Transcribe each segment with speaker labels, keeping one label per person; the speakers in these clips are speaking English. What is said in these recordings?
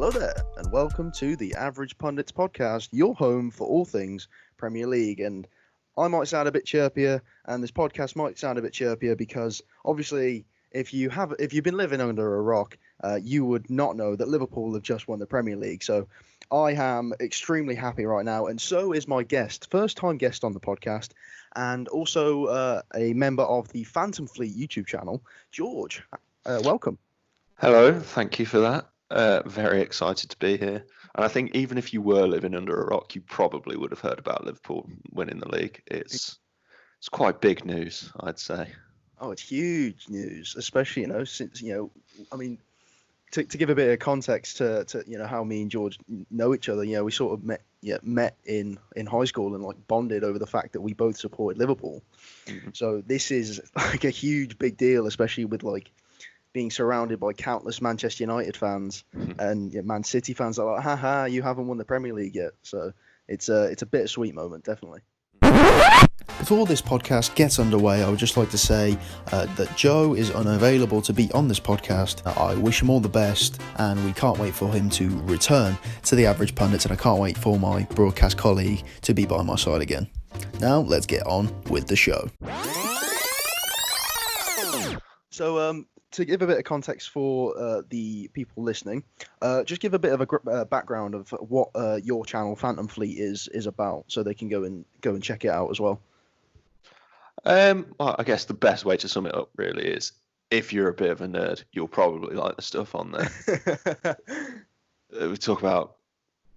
Speaker 1: Hello there, and welcome to the Average Pundits podcast, your home for all things Premier League. And I might sound a bit chirpier, and this podcast might sound a bit chirpier because obviously, if you've been living under a rock, you would not know that Liverpool have just won the Premier League. So I am extremely happy right now, and so is my guest, first-time guest on the podcast, and also a member of the Phantom Fleet YouTube channel, George. Welcome.
Speaker 2: Hello, thank you for that. Very excited to be here. And I think even if you were living under a rock, you probably would have heard about Liverpool winning the league. It's quite big news, I'd say.
Speaker 1: Oh, it's huge news, especially, since, I mean, to give a bit of context to how me and George know each other, we sort of met in high school and like bonded over the fact that we both supported Liverpool. Mm-hmm. So this is like a huge, big deal, especially with like being surrounded by countless Manchester United fans and Man City fans that are like, haha, you haven't won the Premier League yet. So it's a bittersweet moment, definitely. Before this podcast gets underway, I would just like to say that Joe is unavailable to be on this podcast. I wish him all the best, and we can't wait for him to return to the Average Pundits, and I can't wait for my broadcast colleague to be by my side again. Now, let's get on with the show. So, to give a bit of context for the people listening, just give a bit of a background of what your channel, Phantom Fleet, is about, so they can go and check it out as well.
Speaker 2: Well, I guess the best way to sum it up really is, if you're a bit of a nerd, you'll probably like the stuff on there. We talk about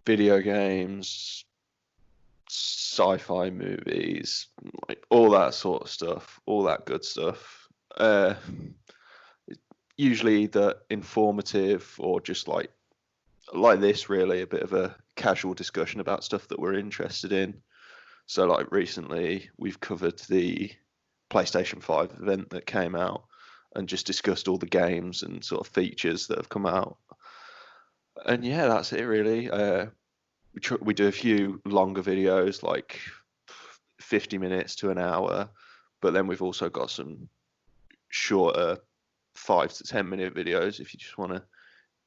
Speaker 2: video games, sci-fi movies, like all that sort of stuff, all that good stuff. Usually either informative or just like this, really, a bit of a casual discussion about stuff that we're interested in. So like recently we've covered the PlayStation 5 event that came out and just discussed all the games and sort of features that have come out. And yeah, that's it really. We do a few longer videos, like 50 minutes to an hour, but then we've also got some shorter 5 to 10 minute videos if you just want to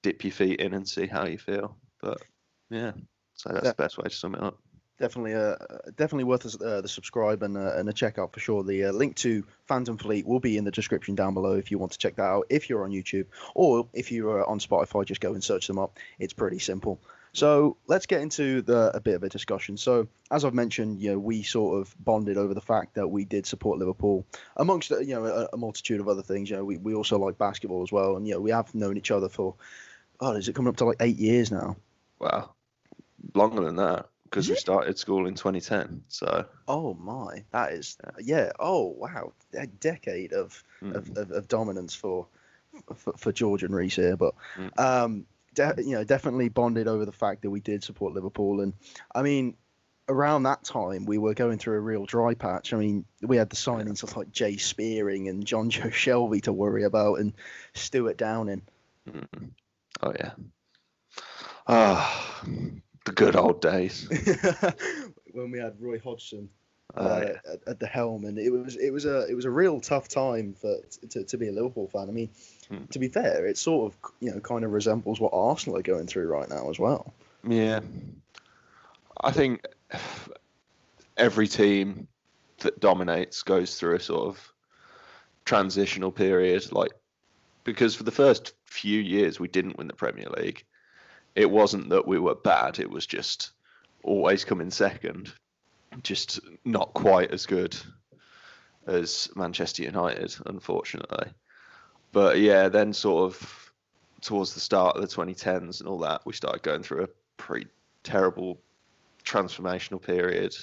Speaker 2: dip your feet in and see how you feel. But yeah, so that's the best way to sum it up. Definitely worth the subscribe and a check out for sure. The link to Phantom Fleet will be in the description down below if you want to check that out, if you're on YouTube, or if you're on Spotify, just go and search them up. It's pretty simple. So let's get into a bit of a discussion. So as I've mentioned, we sort of bonded over the fact that we did support Liverpool, amongst a multitude of other things. We also like basketball as well, and we have known each other for, is it coming up to like 8 years now? Wow, longer than that, because we started school in 2010. So
Speaker 1: oh my, that is oh wow, a decade of dominance for George and Reese here, but definitely bonded over the fact that we did support Liverpool. And I mean, around that time we were going through a real dry patch. I mean, we had the signings of like Jay Spearing and John Joe Shelby to worry about, and Stuart Downing.
Speaker 2: Oh yeah. The good old days.
Speaker 1: When we had Roy Hodgson at the helm, and it was a real tough time to be a Liverpool fan. I mean, to be fair, it sort of kind of resembles what Arsenal are going through right now as well.
Speaker 2: Yeah, I think every team that dominates goes through a sort of transitional period, because for the first few years we didn't win the Premier League. It wasn't that we were bad, it was just always coming second, just not quite as good as Manchester United, unfortunately. But yeah, then sort of towards the start of the 2010s and all that, we started going through a pretty terrible transformational period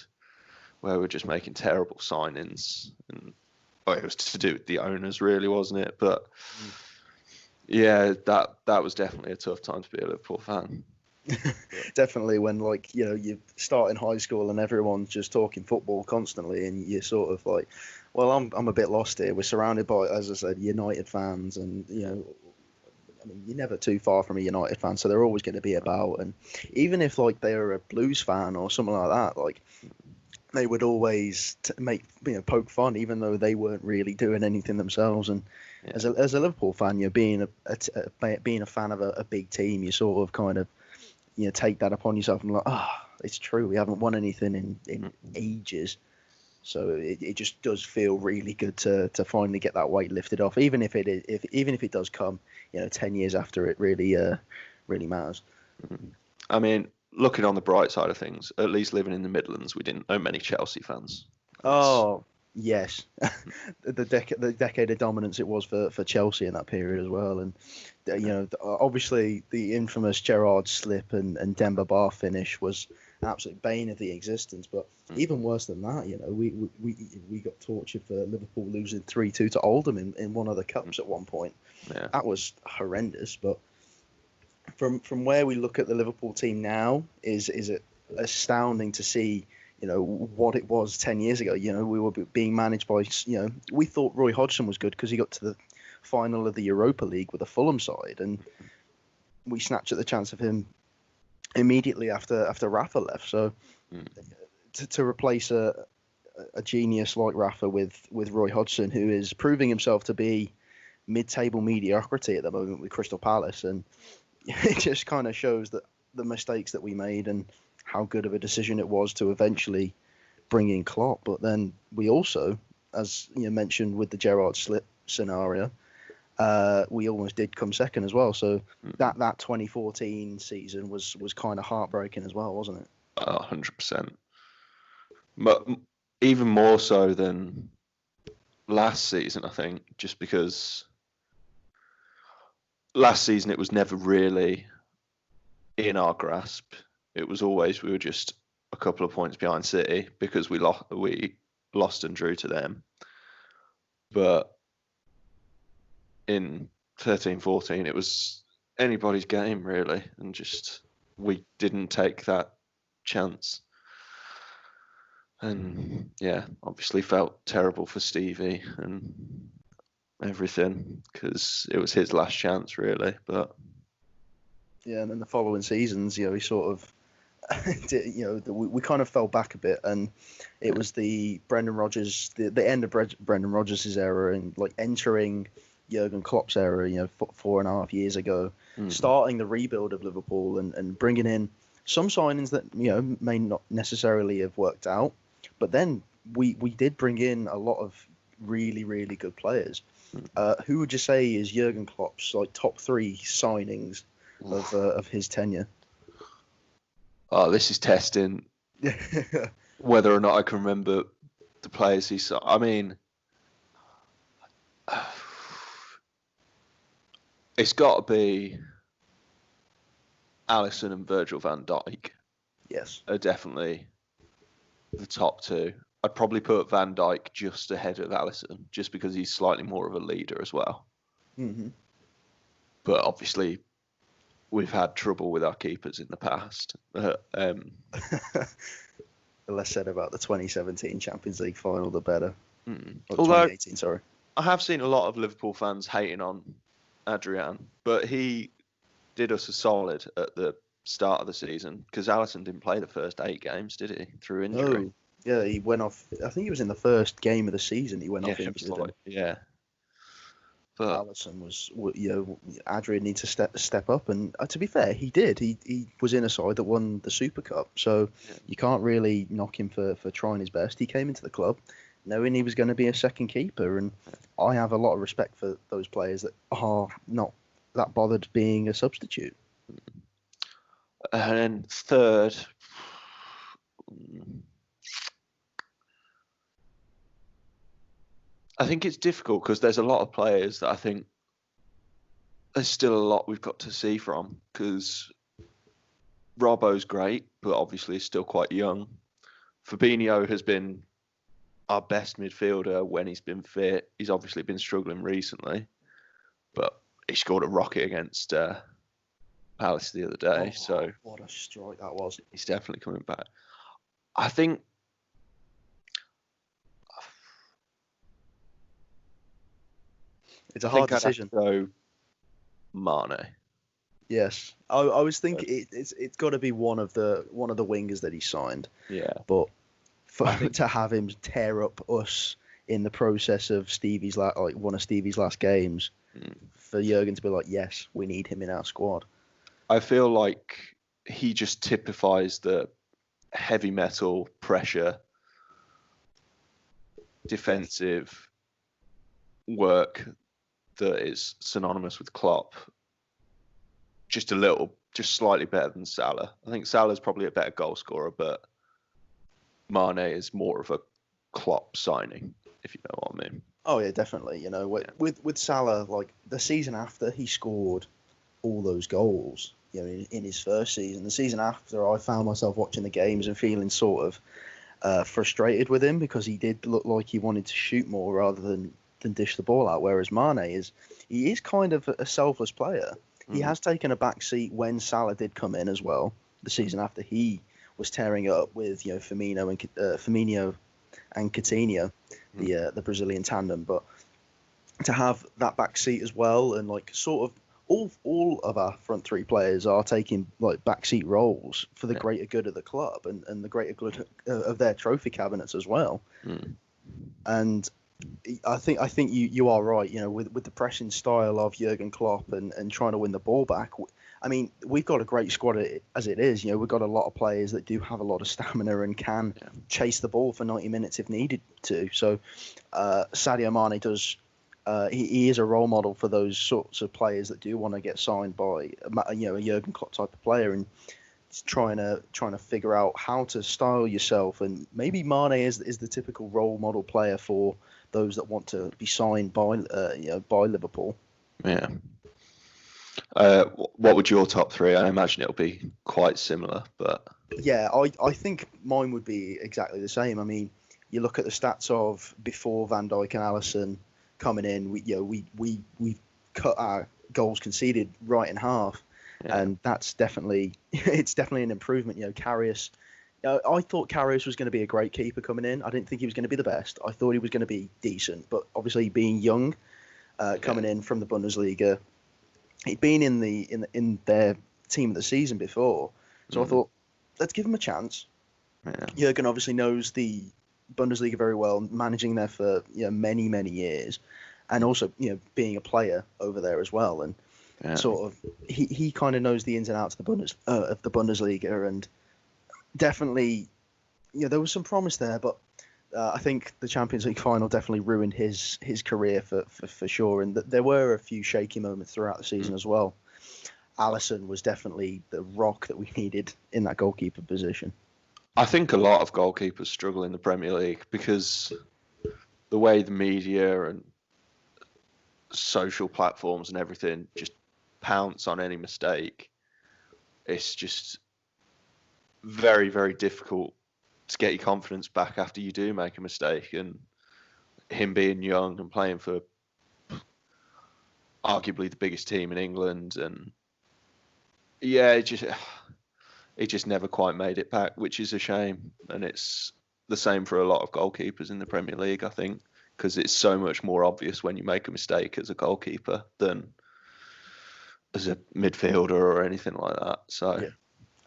Speaker 2: where we're just making terrible signings. And it was to do with the owners, really, wasn't it? But yeah, that was definitely a tough time to be a Liverpool fan.
Speaker 1: Definitely, when you start in high school and everyone's just talking football constantly, and you're sort of like, well, I'm a bit lost here. We're surrounded by, as I said, United fans, and I mean, you're never too far from a United fan, so they're always going to be about. And even if they're a Blues fan or something like that, they would always poke fun, even though they weren't really doing anything themselves. And As a Liverpool fan, being a fan of a big team, you sort of kind of take that upon yourself and like, it's true, we haven't won anything in ages. So it just does feel really good to finally get that weight lifted off, even if it does come 10 years after it really matters.
Speaker 2: I mean, looking on the bright side of things, at least living in the Midlands, we didn't know many Chelsea fans.
Speaker 1: Oh yes, the decade of dominance it was for Chelsea in that period as well, and obviously the infamous Gerrard slip and Demba Ba finish was an absolute bane of the existence. But even worse than that, we got tortured for Liverpool losing 3-2 to Oldham in one of the cups at one point.
Speaker 2: Yeah.
Speaker 1: That was horrendous. But from where we look at the Liverpool team now, is it astounding to see what it was 10 years ago. We were being managed by, we thought Roy Hodgson was good because he got to the final of the Europa League with the Fulham side, and we snatched at the chance of him immediately after Rafa left. So to replace a genius like Rafa with Roy Hodgson, who is proving himself to be mid-table mediocrity at the moment with Crystal Palace, and it just kind of shows that the mistakes that we made and how good of a decision it was to eventually bring in Klopp. But then we also, as you mentioned with the Gerrard slip scenario, we almost did come second as well. So that 2014 season was kind of heartbreaking as well, wasn't it?
Speaker 2: 100%. But even more so than last season, I think, just because last season it was never really in our grasp. It was always we were just a couple of points behind City because we lost and drew to them. But in 13-14, it was anybody's game really, and just we didn't take that chance. And yeah, obviously felt terrible for Stevie and everything because it was his last chance really. But
Speaker 1: yeah, and then the following seasons, he sort of we kind of fell back a bit, and it was the Brendan Rodgers, the end of Brendan Rodgers' era, and like entering Jurgen Klopp's era, 4.5 years ago, starting the rebuild of Liverpool and bringing in some signings that may not necessarily have worked out, but then we did bring in a lot of really, really good players. Who would you say is Jurgen Klopp's like top 3 signings of his tenure?
Speaker 2: Oh, this is testing whether or not I can remember the players he saw. I mean, it's got to be Alisson and Virgil van Dijk.
Speaker 1: Yes.
Speaker 2: Are definitely the top 2. I'd probably put Van Dijk just ahead of Alisson, just because he's slightly more of a leader as well.
Speaker 1: Mm-hmm.
Speaker 2: But obviously, we've had trouble with our keepers in the past.
Speaker 1: The less said about the 2017 Champions League final, the better.
Speaker 2: Although
Speaker 1: 2018, sorry.
Speaker 2: I have seen a lot of Liverpool fans hating on Adrian, but he did us a solid at the start of the season because Alisson didn't play the first 8 games, did he? Through injury.
Speaker 1: No. Yeah, he went off. I think he was in the first game of the season. He went off injured.
Speaker 2: Yeah. But
Speaker 1: Alisson was, Adrian needs to step up, and to be fair, he did. He was in a side that won the Super Cup, so you can't really knock him for trying his best. He came into the club knowing he was going to be a second keeper, and I have a lot of respect for those players that are not that bothered being a substitute.
Speaker 2: And then third, I think it's difficult because there's a lot of players that I think there's still a lot we've got to see from, because Robbo's great, but obviously is still quite young. Fabinho has been our best midfielder when he's been fit. He's obviously been struggling recently, but he scored a rocket against Palace the other day. So
Speaker 1: what a strike that was.
Speaker 2: He's definitely coming back. I think
Speaker 1: it's a hard decision.
Speaker 2: So Mane.
Speaker 1: Yes, I was thinking it's got to be one of the wingers that he signed.
Speaker 2: Yeah,
Speaker 1: but to have him tear up us in the process of one of Stevie's last games, for Jurgen to be like, yes, we need him in our squad.
Speaker 2: I feel like he just typifies the heavy metal pressure, defensive work that is synonymous with Klopp. Just slightly better than Salah. I think Salah's probably a better goal scorer, but Mane is more of a Klopp signing, if you know what I mean.
Speaker 1: Oh yeah, definitely. You know, with Salah, like the season after he scored all those goals, you know, in his first season, the season after, I found myself watching the games and feeling sort of frustrated with him because he did look like he wanted to shoot more rather than dish the ball out. Whereas Mane is kind of a selfless player. He has taken a back seat when Salah did come in as well. The season after he was tearing it up with Firmino and Coutinho, the Brazilian tandem. But to have that back seat as well, and like sort of all of our front three players are taking like backseat roles for the greater good of the club and the greater good of their trophy cabinets as well. And I think you are right. You know, with the pressing style of Jurgen Klopp and trying to win the ball back. I mean, we've got a great squad as it is. You know, we've got a lot of players that do have a lot of stamina and can chase the ball for 90 minutes if needed to. So Sadio Mane does. He is a role model for those sorts of players that do want to get signed by a Jurgen Klopp type of player, and trying to figure out how to style yourself. And maybe Mane is the typical role model player for those that want to be signed by Liverpool.
Speaker 2: Yeah. What would your top three? I imagine it'll be quite similar, but
Speaker 1: yeah, I think mine would be exactly the same. I mean, you look at the stats of before Van Dijk and Alisson coming in, we cut our goals conceded right in half, and that's definitely an improvement. You know, Karius. I thought Karius was going to be a great keeper coming in. I didn't think he was going to be the best. I thought he was going to be decent, but obviously being young, coming in from the Bundesliga, he'd been in their team of the season before, so I thought, let's give him a chance. Jurgen obviously knows the Bundesliga very well, managing there for many years, and also being a player over there as well, and sort of he kind of knows the ins and outs of the Bundesliga, and definitely there was some promise there, but I think the Champions League final definitely ruined his career for sure, and there were a few shaky moments throughout the season as well. Alisson was definitely the rock that we needed in that goalkeeper position.
Speaker 2: I think a lot of goalkeepers struggle in the Premier League because the way the media and social platforms and everything just pounce on any mistake, it's just very, very difficult to get your confidence back after you do make a mistake. And him being young and playing for arguably the biggest team in England, and it just never quite made it back, which is a shame. And it's the same for a lot of goalkeepers in the Premier League, I think, because it's so much more obvious when you make a mistake as a goalkeeper than as a midfielder or anything like that. So
Speaker 1: yeah,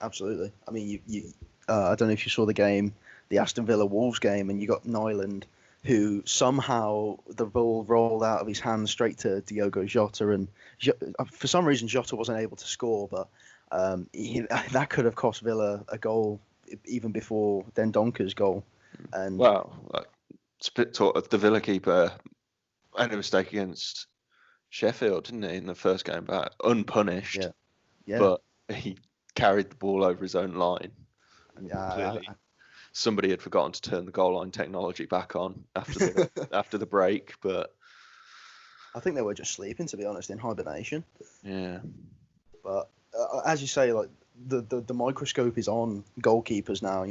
Speaker 1: absolutely. I mean, I don't know if you saw the Aston Villa Wolves game, and you got Nyland, who somehow the ball rolled out of his hands straight to Diogo Jota, and for some reason Jota wasn't able to score, but that could have cost Villa a goal even before Dendonker's goal. And
Speaker 2: the Villa keeper made a mistake against Sheffield, didn't he, in the first game back, unpunished, but he carried the ball over his own line. Clearly, somebody had forgotten to turn the goal line technology back on after the break, but
Speaker 1: I think they were just sleeping, to be honest, in hibernation.
Speaker 2: Yeah.
Speaker 1: But as you say, like the microscope is on goalkeepers now.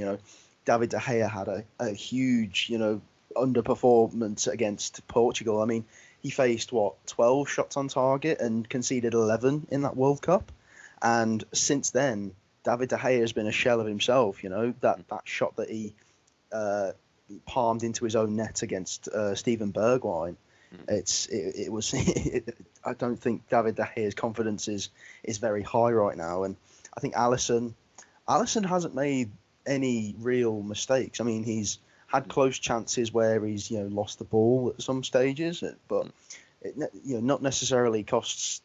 Speaker 1: David De Gea had a huge, underperformance against Portugal. I mean, he faced 12 shots on target and conceded 11 in that World Cup, and since then, David De Gea has been a shell of himself. That shot that he palmed into his own net against Steven Bergwijn. It was. I don't think David De Gea's confidence is very high right now, and I think Alisson hasn't made any real mistakes. I mean, he's had close chances where he's lost the ball at some stages, but it not necessarily costs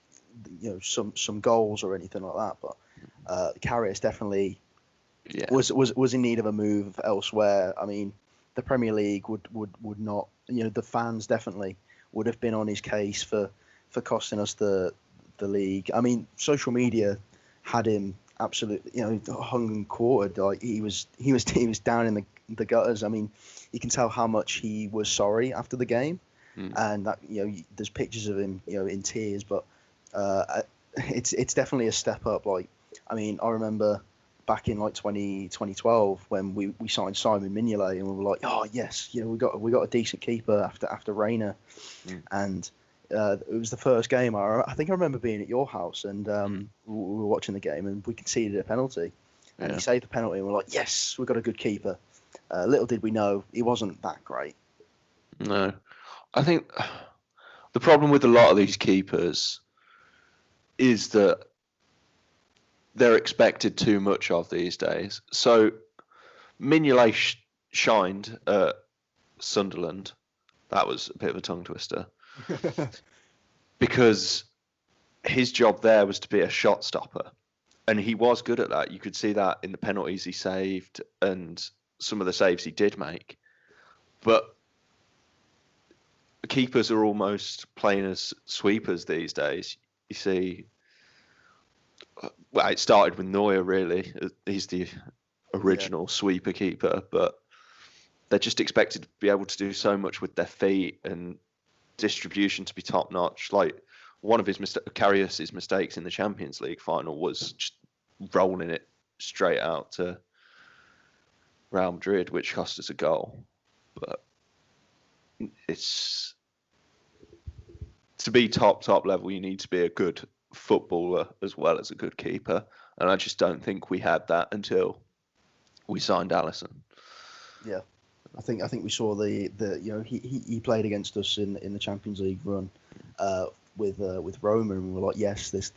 Speaker 1: some goals or anything like that. But Karius definitely was in need of a move elsewhere. I mean, the Premier League would not, the fans definitely would have been on his case for costing us the league. I mean, social media had him absolutely, hung and quartered. Like he was down in the gutters. I mean, you can tell how much he was sorry after the game, and that there's pictures of him in tears. But it's definitely a step up. Like, I mean, I remember back in like 2012 when we signed Simon Mignolet, and we were like, oh yes, we got a decent keeper after Reina, and it was the first game. I think I remember being at your house, and we were watching the game, and we conceded a penalty, and he saved the penalty, and we're like, yes, we've got a good keeper. Little did we know he wasn't that great.
Speaker 2: No, I think the problem with a lot of these keepers is that they're expected too much of these days. So Mignolet shined at Sunderland. That was a bit of a tongue twister. Because his job there was to be a shot stopper. And he was good at that. You could see that in the penalties he saved and some of the saves he did make. But keepers are almost playing as sweepers these days. You see, well, it started with Neuer, really. He's the original sweeper keeper, but they're just expected to be able to do so much with their feet and distribution to be top notch. Like one of Karius's mistakes in the Champions League final was just rolling it straight out to Real Madrid, which cost us a goal. But it's to be top level, you need to be a good footballer as well as a good keeper, and I just don't think we had that until we signed Alisson.
Speaker 1: Yeah, I think we saw the he played against us in the Champions League run with Roma, and we were like, yes, this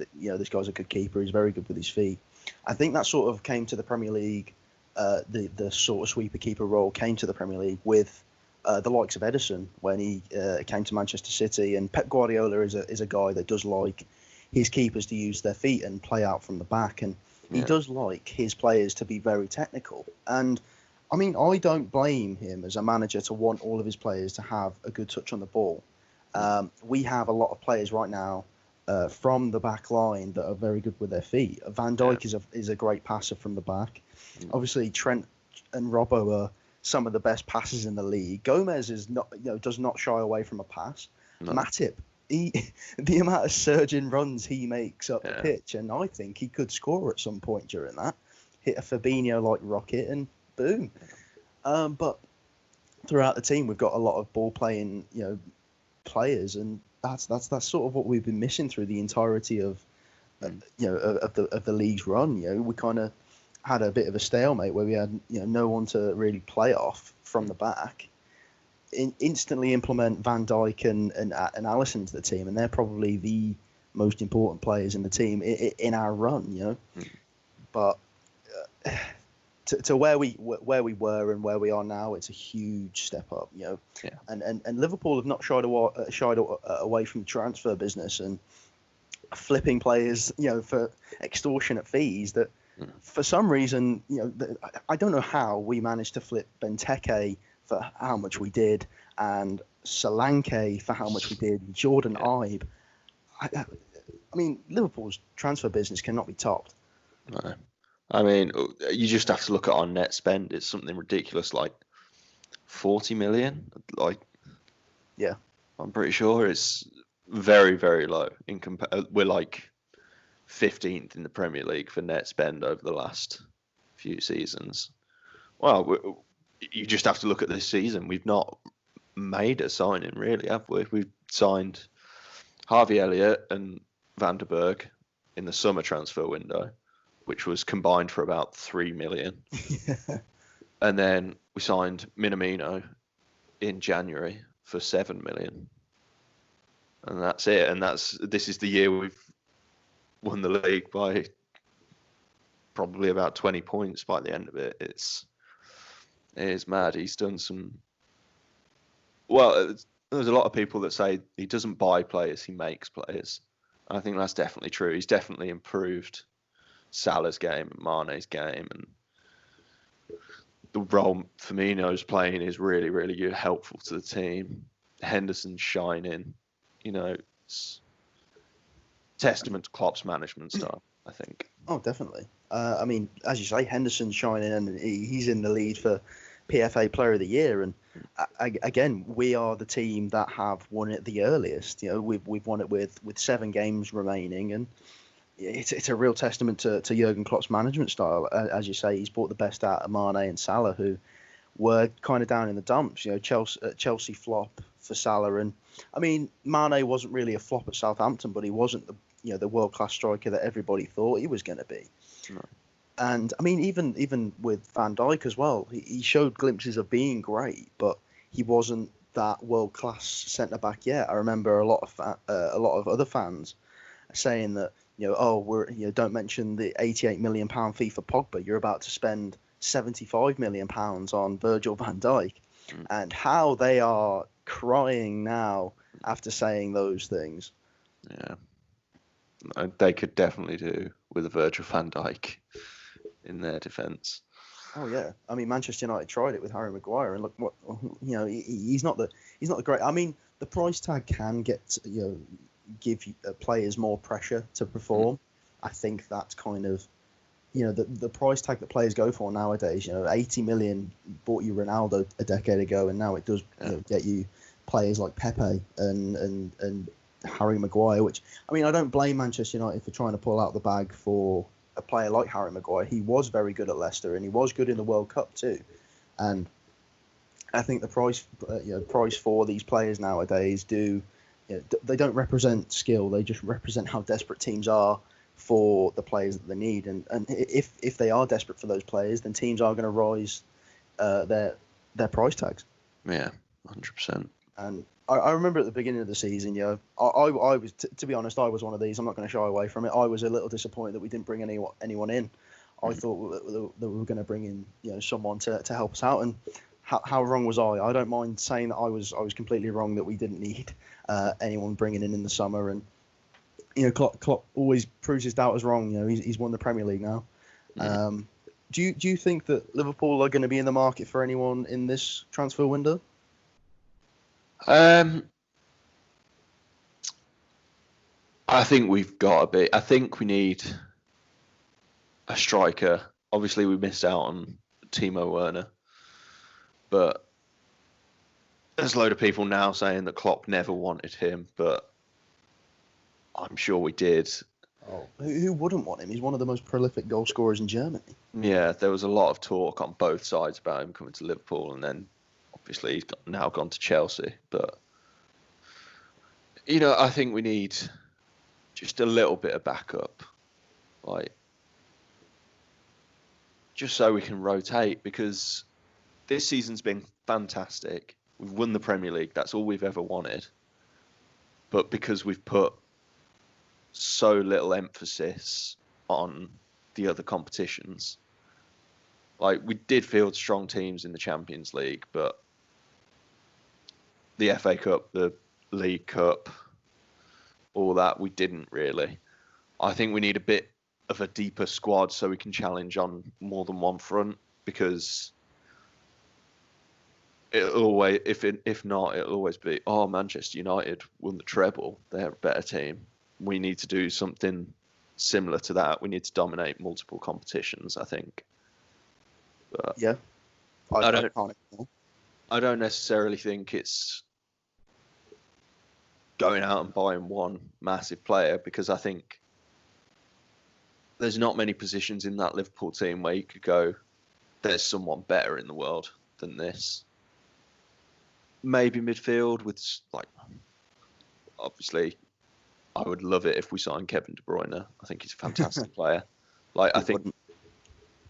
Speaker 1: guy's a good keeper. He's very good with his feet. I think that sort of came to the Premier League. The sort of sweeper keeper role came to the Premier League with the likes of Ederson when he came to Manchester City, and Pep Guardiola is a guy that does like his keepers to use their feet and play out from the back, and he does like his players to be very technical. And I mean, I don't blame him as a manager to want all of his players to have a good touch on the ball. We have a lot of players right now from the back line that are very good with their feet. Van Dijk is a great passer from the back. Obviously, Trent and Robbo are some of the best passers in the league. Gomez is not, does not shy away from a pass. No. Matip, the amount of surging runs he makes up the pitch, and I think he could score at some point during that. Hit a Fabinho-like rocket, and boom. But throughout the team, we've got a lot of ball-playing, players, and that's sort of what we've been missing through the entirety of, of the league's run. We kind of had a bit of a stalemate where we had, no one to really play off from the back. Instantly implement Van Dijk and Alisson to the team, and they're probably the most important players in the team in our run. But to where we were and where we are now, it's a huge step up. And Liverpool have not shied away from the transfer business and flipping players, for extortionate fees that. For some reason, I don't know how we managed to flip Benteke for how much we did, and Solanke for how much we did, Jordan Ibe. I mean, Liverpool's transfer business cannot be topped.
Speaker 2: No. I mean, you just have to look at our net spend. It's something ridiculous, like 40 million. I'm pretty sure it's very, very low. We're like 15th in the Premier League for net spend over the last few seasons. Well, you just have to look at this season. We've not made a signing, really, have we? We've signed Harvey Elliott and Van der Berg in the summer transfer window, which was combined for about 3 million. And then we signed Minamino in January for 7 million. And that's it. And this is the year we've won the league by probably about 20 points by the end of it. It is mad. He's done some. Well, there's a lot of people that say he doesn't buy players, he makes players. I think that's definitely true. He's definitely improved Salah's game and Mane's game, and the role Firmino's playing is really, really helpful to the team. Henderson's shining. It's testament to Klopp's management style, I think.
Speaker 1: Oh, definitely. I mean, as you say, Henderson's shining, and he's in the lead for PFA Player of the Year. And again, we are the team that have won it the earliest. We've won it with 7 games remaining, and it's a real testament to Jurgen Klopp's management style. As you say, he's brought the best out of Mane and Salah, who were kind of down in the dumps. Chelsea flop for Salah, and I mean, Mane wasn't really a flop at Southampton, but he wasn't the world class striker that everybody thought he was going to be.
Speaker 2: No.
Speaker 1: And I mean, even with Van Dijk as well, he showed glimpses of being great, but he wasn't that world class centre back yet. I remember a lot of other fans saying that don't mention the £88 million fee for Pogba. You're about to spend £75 million on Virgil van Dijk, and how they are crying now after saying those things.
Speaker 2: Yeah, they could definitely do with a Virgil van Dijk in their defence.
Speaker 1: Oh yeah, I mean Manchester United tried it with Harry Maguire, and look what he's not the great. I mean the price tag can get give players more pressure to perform. I think that's kind of the price tag that players go for nowadays. 80 million bought you Ronaldo a decade ago, and now it does get you players like Pepe and Harry Maguire. Which I mean I don't blame Manchester United for trying to pull out the bag for a player like Harry Maguire. He was very good at Leicester, and he was good in the World Cup too. And I think the price for these players nowadays they don't represent skill. They just represent how desperate teams are for the players that they need. And if they are desperate for those players, then teams are going to rise their price tags.
Speaker 2: Yeah, 100%.
Speaker 1: And I remember at the beginning of the season, I was, to be honest, I was one of these. I'm not going to shy away from it. I was a little disappointed that we didn't bring anyone in. I thought that we were going to bring in, someone to help us out. And how wrong was I? I don't mind saying that I was completely wrong, that we didn't need anyone bringing in the summer. And Klopp always proves his doubters wrong. He's won the Premier League now. Do you think that Liverpool are going to be in the market for anyone in this transfer window?
Speaker 2: I think we've got to be. I think we need a striker. Obviously, we missed out on Timo Werner, but there's a load of people now saying that Klopp never wanted him, but I'm sure we did.
Speaker 1: Oh, who wouldn't want him? He's one of the most prolific goal scorers in Germany.
Speaker 2: Yeah, there was a lot of talk on both sides about him coming to Liverpool, and then obviously he's now gone to Chelsea. But I think we need just a little bit of backup, just so we can rotate, because this season's been fantastic. We've won the Premier League. That's all we've ever wanted. But because we've put so little emphasis on the other competitions, we did field strong teams in the Champions League, but the FA Cup, the League Cup, all that, we didn't really. I think we need a bit of a deeper squad so we can challenge on more than one front, because it'll always, if not, it'll always be, Manchester United won the treble, they're a better team. We need to do something similar to that. We need to dominate multiple competitions, I think. But
Speaker 1: yeah,
Speaker 2: I don't necessarily think it's going out and buying one massive player, because I think there's not many positions in that Liverpool team where you could go, there's someone better in the world than this. Maybe midfield with, obviously, I would love it if we signed Kevin De Bruyne. I think he's a fantastic player. But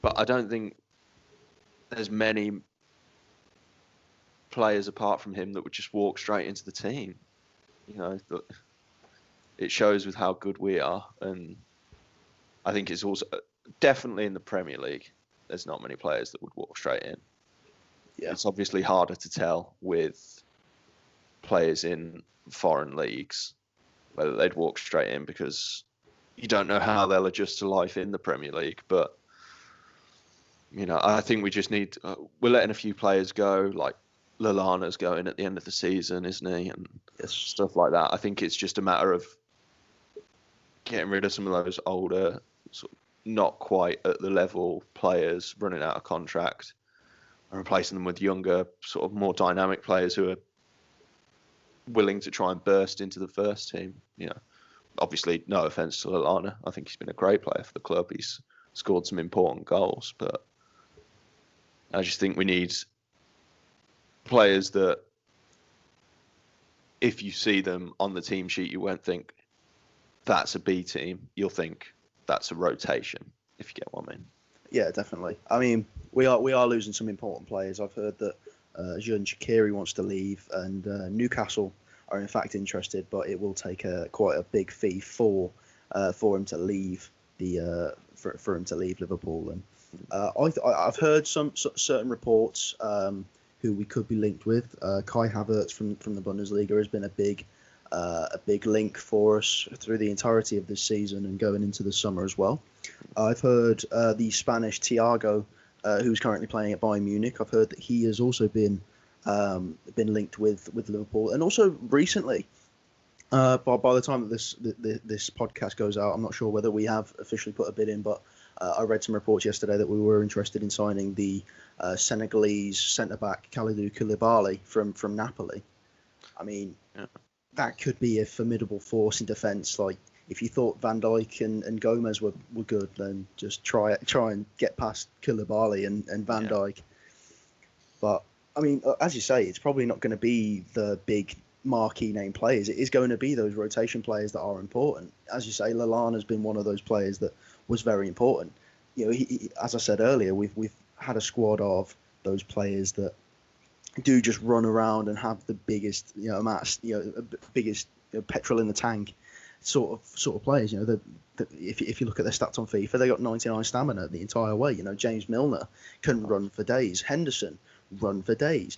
Speaker 2: I don't think there's many players apart from him that would just walk straight into the team. It shows with how good we are, and I think it's also definitely in the Premier League. There's not many players that would walk straight in.
Speaker 1: Yeah.
Speaker 2: It's obviously harder to tell with players in foreign leagues whether they'd walk straight in, because you don't know how they'll adjust to life in the Premier League. But I think we just need. We're letting a few players go, like Lallana's going at the end of the season, isn't he? And stuff like that. I think it's just a matter of getting rid of some of those older, sort of not quite at the level players running out of contract, and replacing them with younger, sort of more dynamic players who are willing to try and burst into the first team. Obviously, no offense to Lallana. I think he's been a great player for the club. He's scored some important goals, but I just think we need players that, if you see them on the team sheet, you won't think that's a B team. You'll think that's a rotation, if you get what I mean.
Speaker 1: Yeah, definitely. I mean, we are losing some important players. I've heard that Xherdan Shaqiri wants to leave, and Newcastle are in fact interested, but it will take quite a big fee for him to leave for him to leave Liverpool. And I've heard some certain reports who we could be linked with. Kai Havertz from the Bundesliga has been a big link for us through the entirety of this season and going into the summer as well. I've heard the Spanish Thiago, who's currently playing at Bayern Munich. I've heard that he has also been linked with Liverpool, and also recently. By the time that this podcast goes out, I'm not sure whether we have officially put a bid in, but I read some reports yesterday that we were interested in signing the Senegalese centre-back Kalidou Koulibaly from Napoli. I mean, that could be a formidable force in defence. Like, if you thought Van Dijk and Gomez were good, then just try and get past Koulibaly and Van Dijk. But, I mean, as you say, it's probably not going to be the big marquee name players. It is going to be those rotation players that are important. As you say, Lallana has been one of those players that was very important. He, as I said earlier, we've had a squad of those players that do just run around and have the biggest biggest petrol in the tank sort of players. If you look at their stats on FIFA, they got 99 stamina the entire way. James Milner can run for days. Henderson run for days.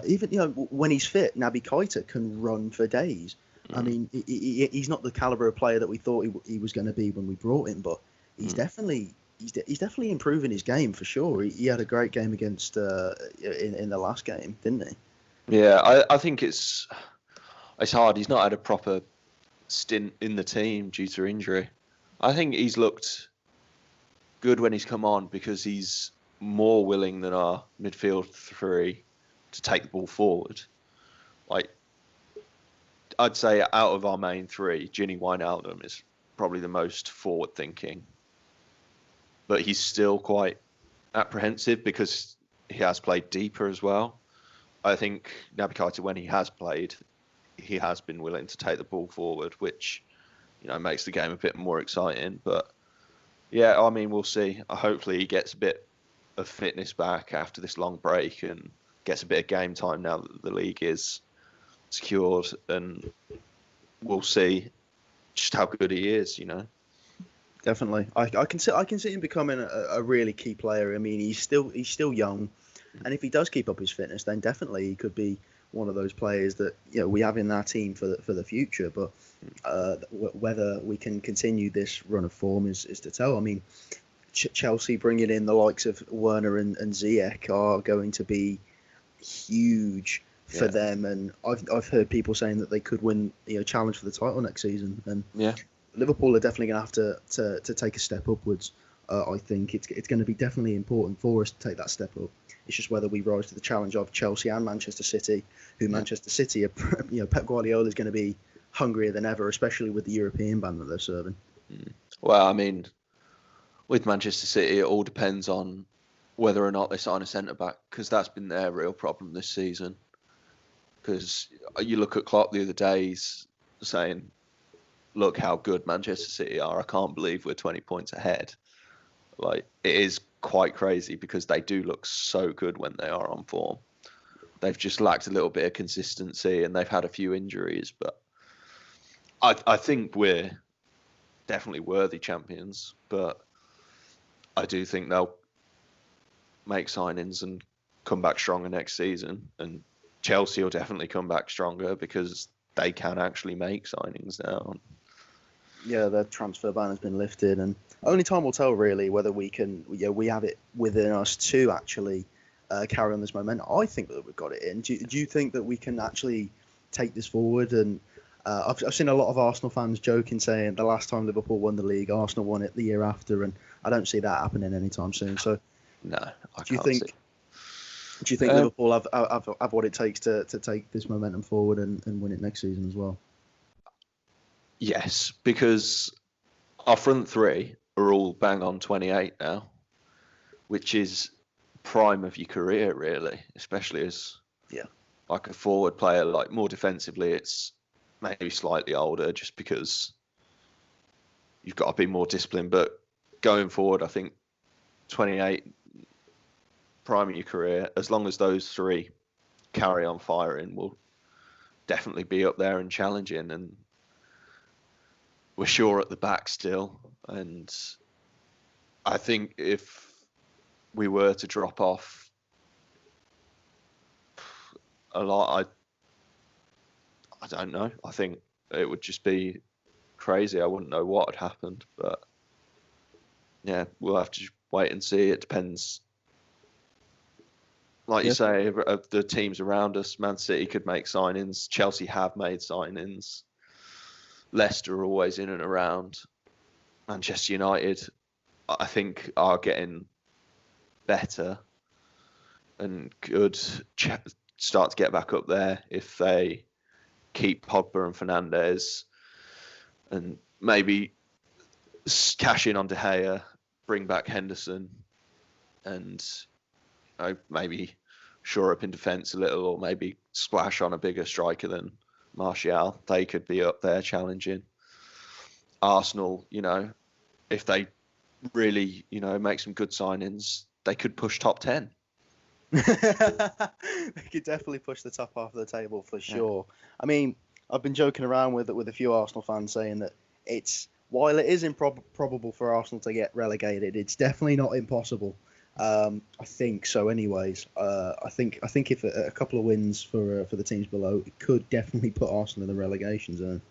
Speaker 1: Even when he's fit, Naby Keita can run for days. I mean, he's not the caliber of player that we thought he was going to be when we brought him, but he's definitely improving his game for sure. He had a great game against in the last game, didn't he?
Speaker 2: Yeah, I think it's hard. He's not had a proper stint in the team due to injury. I think he's looked good when he's come on because he's more willing than our midfield three to take the ball forward. Like, I'd say out of our main three, Gini Wijnaldum is probably the most forward-thinking. But he's still quite apprehensive because he has played deeper as well. I think Naby Keita, when he has played, he has been willing to take the ball forward, which makes the game a bit more exciting. But yeah, I mean, we'll see. Hopefully he gets a bit of fitness back after this long break and gets a bit of game time now that the league is secured, and we'll see just how good he is.
Speaker 1: Definitely, I can see him becoming a really key player. I mean, he's still young, and if he does keep up his fitness, then definitely he could be one of those players that we have in our team for the future. But whether we can continue this run of form is to tell. I mean, Chelsea bringing in the likes of Werner and Ziyech are going to be huge for them, and I've heard people saying that they could win challenge for the title next season. And Liverpool are definitely going to have to take a step upwards. I think it's going to be definitely important for us to take that step up. It's just whether we rise to the challenge of Chelsea and Manchester City, who Manchester City are, Pep Guardiola is going to be hungrier than ever, especially with the European ban that they're serving.
Speaker 2: Well, I mean, with Manchester City, it all depends on whether or not they sign a centre-back, because that's been their real problem this season. Because you look at Klopp the other day, he's saying, look how good Manchester City are. I can't believe we're 20 points ahead. Like, it is quite crazy because they do look so good when they are on form. They've just lacked a little bit of consistency and they've had a few injuries, but I think we're definitely worthy champions, but I do think they'll make signings and come back stronger next season, and Chelsea will definitely come back stronger because they can actually make signings now.
Speaker 1: Yeah, the transfer ban has been lifted, and only time will tell really whether we can. We have it within us to actually carry on this momentum. I think that we've got it in. Do you think that we can actually take this forward? And I've seen a lot of Arsenal fans joking, saying the last time Liverpool won the league, Arsenal won it the year after, and I don't see that happening anytime soon. So,
Speaker 2: no, I
Speaker 1: do you
Speaker 2: can't
Speaker 1: think?
Speaker 2: see.
Speaker 1: Do you think Liverpool have what it takes to take this momentum forward and win it next season as well?
Speaker 2: Yes, because our front three are all bang on 28 now, which is prime of your career, really, especially as like a forward player. Like more defensively, it's maybe slightly older just because you've got to be more disciplined. But going forward, I think 28, prime of your career, as long as those three carry on firing, will definitely be up there and challenging. And we're sure at the back still. And I think if we were to drop off a lot, I don't know. I think it would just be crazy. I wouldn't know what had happened. But yeah, we'll have to wait and see. It depends. Like you say, of the teams around us, Man City could make signings. Chelsea have made signings. Leicester are always in and around. Manchester United, I think, are getting better and could start to get back up there if they keep Pogba and Fernandes and maybe cash in on De Gea, bring back Henderson, and maybe shore up in defence a little, or maybe splash on a bigger striker than Martial. They could be up there challenging. Arsenal, if they really, make some good signings, they could push top 10.
Speaker 1: They could definitely push the top half of the table for sure. I mean, I've been joking around with a few Arsenal fans saying that while it is improbable for Arsenal to get relegated, it's definitely not impossible. I think so. Anyways, I think if a couple of wins for the teams below, it could definitely put Arsenal in the relegation zone.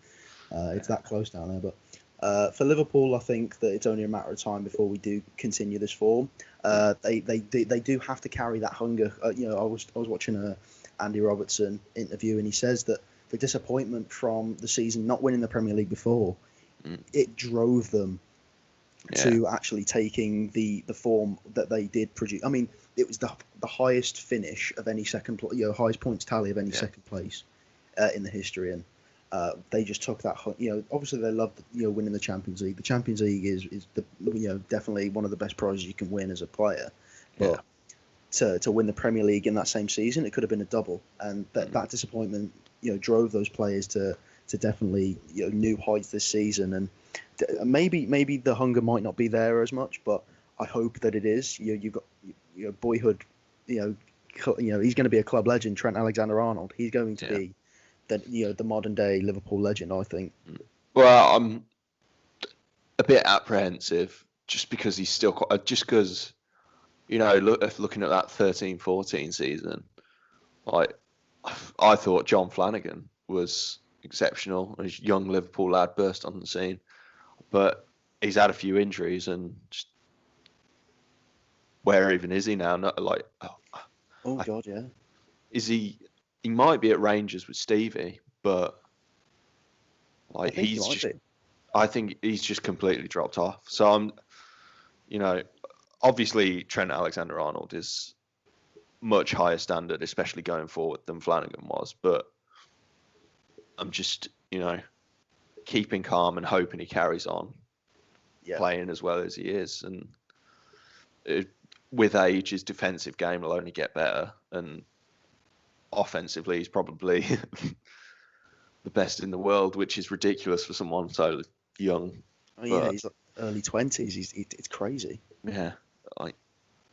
Speaker 1: It's that close down there. But for Liverpool, I think that it's only a matter of time before we do continue this form. They do have to carry that hunger. I was watching a Andy Robertson interview, and he says that the disappointment from the season not winning the Premier League before, it drove them to actually taking the form that they did produce. I mean, it was the highest finish of any second, highest points tally of any second place in the history, and they just took that. Obviously they loved winning the Champions League. The Champions League is the definitely one of the best prizes you can win as a player, but to win the Premier League in that same season, it could have been a double, and that disappointment drove those players to definitely new heights this season. And maybe the hunger might not be there as much, but I hope that it is. You've got boyhood. He's going to be a club legend. Trent Alexander-Arnold. He's going to be the modern day Liverpool legend, I think.
Speaker 2: Well, I'm a bit apprehensive just because he's still because looking at that 13-14 season, like I thought John Flanagan was exceptional. A young Liverpool lad burst on the scene, but he's had a few injuries, and just, where even is he now? Not like
Speaker 1: God, yeah.
Speaker 2: Is he? He might be at Rangers with Stevie, but like I think he's just completely dropped off. So I'm, obviously Trent Alexander-Arnold is much higher standard, especially going forward, than Flanagan was. But I'm just, keeping calm and hoping he carries on playing as well as he is. And with age, his defensive game will only get better. And offensively, he's probably the best in the world, which is ridiculous for someone so young.
Speaker 1: He's early 20s. It's crazy.
Speaker 2: Yeah,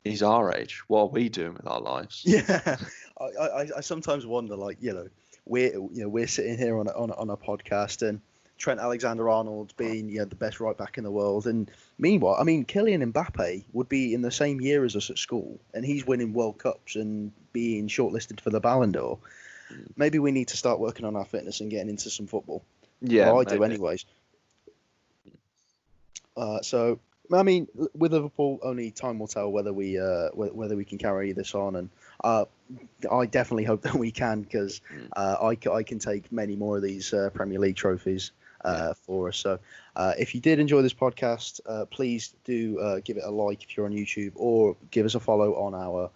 Speaker 2: he's our age. What are we doing with our lives?
Speaker 1: Yeah, I sometimes wonder, we're sitting here on a podcast, and Trent Alexander-Arnold being the best right back in the world. And meanwhile, I mean, Kylian Mbappe would be in the same year as us at school, and he's winning World Cups and being shortlisted for the Ballon d'Or. Maybe we need to start working on our fitness and getting into some football.
Speaker 2: Yeah,
Speaker 1: well, I do anyways. So, I mean, with Liverpool, only time will tell whether we can carry this on, and I definitely hope that we can, because I can take many more of these Premier League trophies for us. So, if you did enjoy this podcast, please do give it a like if you're on YouTube, or give us a follow on our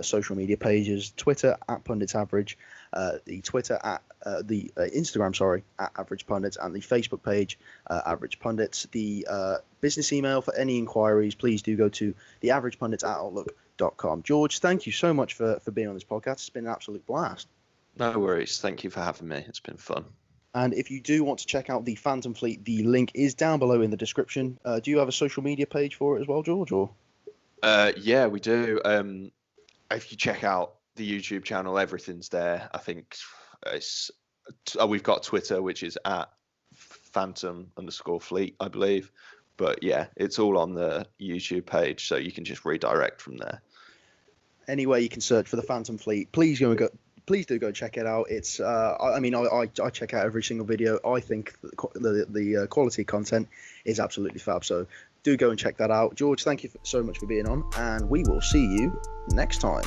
Speaker 1: social media pages: Twitter at Pundits Average, the Twitter at the Instagram, at Average Pundits, and the Facebook page, Average Pundits. The business email for any inquiries, please do go to theaveragepundits@outlook.com. George, thank you so much for being on this podcast. It's been an absolute blast.
Speaker 2: No worries. Thank you for having me. It's been fun.
Speaker 1: And if you do want to check out the Phantom Fleet, the link is down below in the description. Do you have a social media page for it as well, George? Or
Speaker 2: yeah, we do. If you check out the YouTube channel, everything's there. I think we've got Twitter, which is at Phantom_Fleet, I believe. But yeah, it's all on the YouTube page, so you can just redirect from there.
Speaker 1: Anyway, you can search for the Phantom Fleet. Please do go check it out. It's I check out every single video. I think the quality content is absolutely fab. So do go and check that out. George, thank you so much for being on, and we will see you next time.